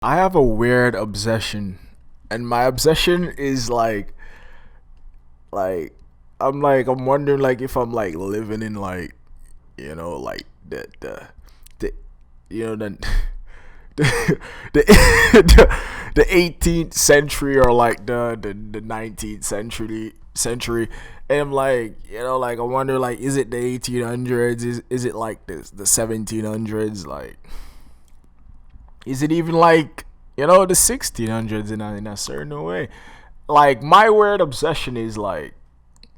I have a weird obsession, and my obsession is like I'm wondering if I'm living in like the the the the 18th century or like the 19th century, and I'm I wonder, is it the 1800s, is it like the 1700s, is it even the 1600s in a certain way. Like, my weird obsession is like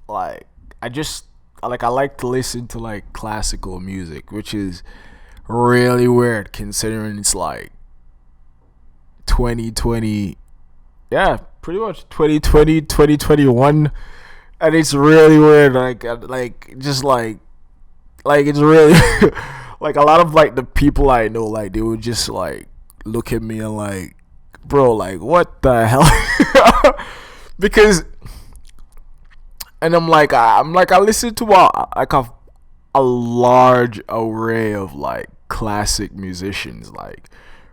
I just I like to listen to classical music, which is really weird considering it's 2020. Yeah, pretty much 2020, 2021. And it's really weird, just it's really like, a lot of the people I know, they would just look at me and bro, what the hell? Because, and I listen to a large array of classic musicians. Like,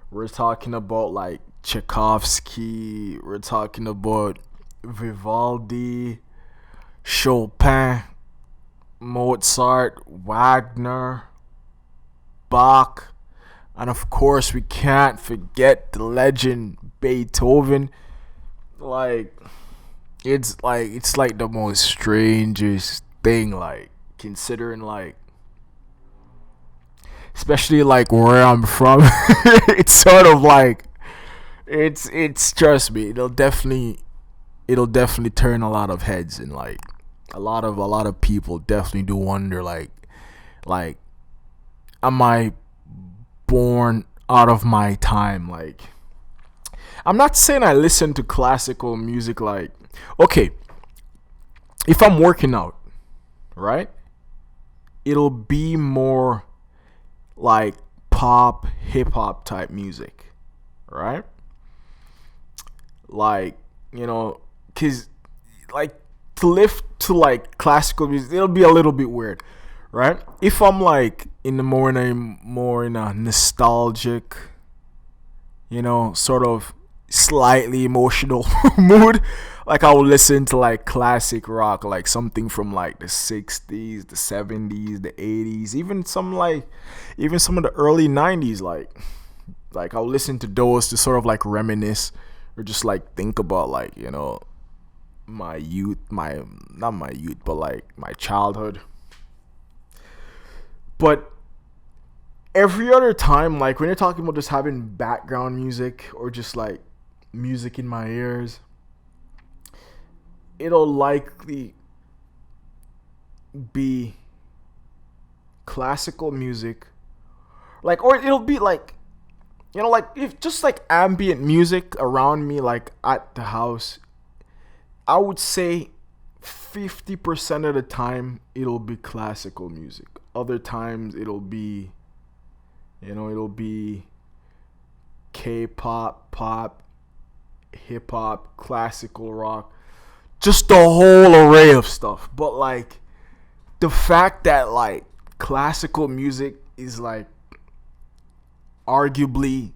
we're talking about Tchaikovsky, we're talking about Vivaldi, Chopin, Mozart, Wagner, Bach, and of course we can't forget the legend Beethoven. Like, it's the most strangest thing, considering especially where I'm from. It's sort of it's trust me, it'll definitely turn a lot of heads, and a lot of people definitely do wonder, like am I born out of my time? Like, I'm not saying I listen to classical music, okay, if I'm working out, right? It'll be more like pop, hip hop type music, right? Like, cuz like to lift to classical music, it'll be a little bit weird, right? If I'm in the morning, more in a nostalgic, sort of slightly emotional mood, I will listen to classic rock, something from the 60s, the 70s, the 80s, even some of the early 90s. I'll listen to those to sort of reminisce, or just think about my youth, my not my youth, but my childhood. But every other time, when you're talking about just having background music, or just music in my ears, it'll likely be classical music, or it'll be if just ambient music around me, at the house. I would say 50% of the time it'll be classical music. Other times it'll be K-pop, pop, hip hop, classical rock, just a whole array of stuff. But the fact that classical music is arguably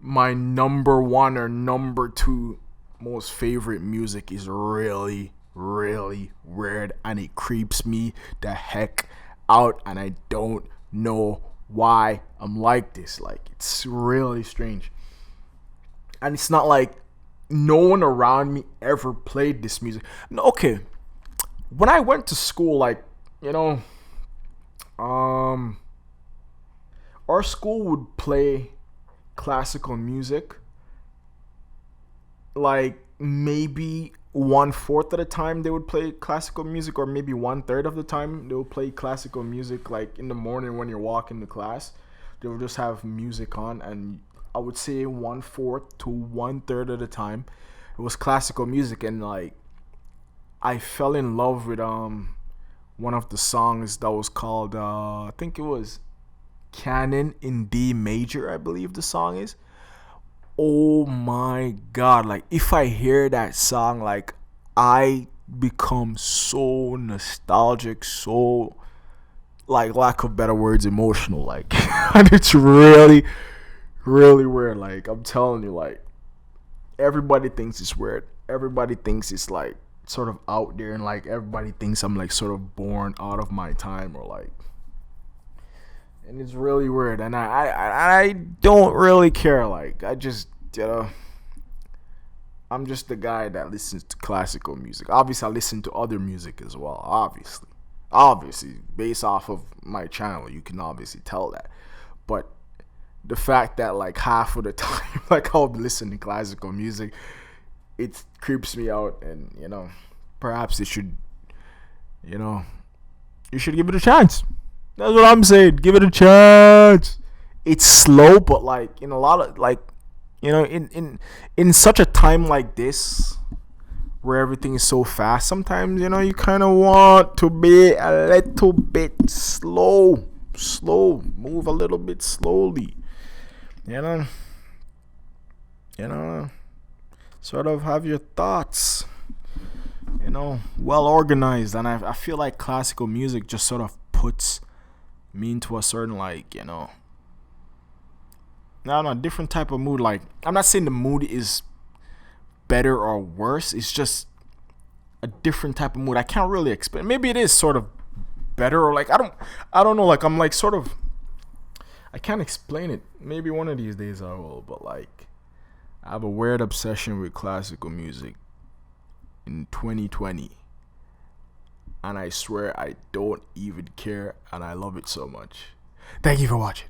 my number one or number two most favorite music is really, really weird, and it creeps me the heck out, and I don't know why I'm like this. It's really strange. And it's not no one around me ever played this music. No, okay. When I went to school, you know, um, our school would play classical music, maybe 1/4 of the time they would play classical music, or maybe 1/3 of the time they would play classical music. In the morning when you're walking to class, they would just have music on, and I would say 1/4 to 1/3 of the time it was classical music. And I fell in love with one of the songs that was called, I think it was Canon in D major, I believe the song is. Oh my god, if I hear that song, I become so nostalgic, so, lack of better words, emotional, and it's really, really weird. Like, I'm telling you, like, everybody thinks it's weird. Everybody thinks it's like sort of out there, and like everybody thinks I'm like sort of born out of my time, or like, and it's really weird. And I don't really care. Like, I just, I'm just the guy that listens to classical music. Obviously, I listen to other music as well. Obviously, based off of my channel, you can obviously tell that. But the fact that like half of the time, like, I'll be listening to classical music, it creeps me out. And perhaps it should, you should give it a chance. That's what I'm saying. Give it a chance. It's slow, but like in a lot of like, in such a time like this where everything is so fast, sometimes you kind of want to be a little bit slow, move a little bit slowly, sort of have your thoughts, well organized. And I feel like classical music just sort of puts me into a certain, like, different type of mood. Like, I'm not saying the mood is better or worse. It's just a different type of mood. I can't really explain. Maybe it is sort of better, or like, I don't know. Like, I'm like sort of, I can't explain it. Maybe one of these days I will. But like, I have a weird obsession with classical music in 2020. And I swear I don't even care, and I love it so much. Thank you for watching.